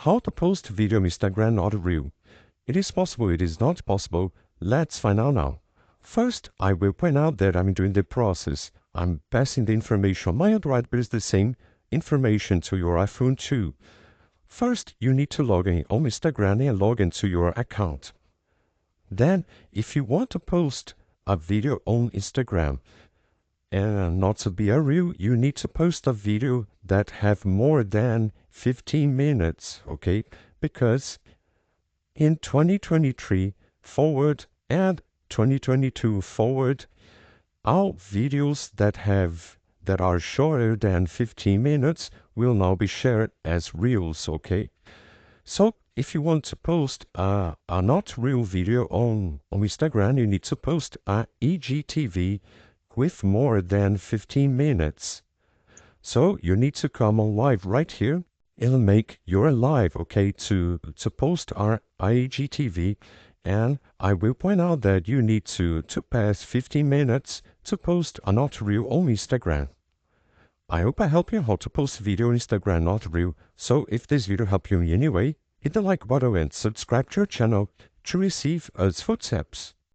How to post video on Instagram not real. It is possible, it is not possible. Let's find out now. First, I will point out that I'm doing the process. I'm passing the information on my Android, but it's the same information to your iPhone too. First, you need to log in on Instagram and log into your account. Then, if you want to post a video on Instagram, and not to be a reel, you need to post a video that have more than 15 minutes, okay? Because in 2023 forward and 2022 forward, all videos that are shorter than 15 minutes will now be shared as reels, okay? So if you want to post a not real video on Instagram, you need to post a IGTV with more than 15 minutes. So you need to come on live right here and make your live, okay, to post our IGTV. And I will point out that you need to pass 15 minutes to post a not real on Instagram. I hope I help you how to post video on Instagram not real. So if this video helped you in any way, hit the like button and subscribe to our channel to receive us footsteps.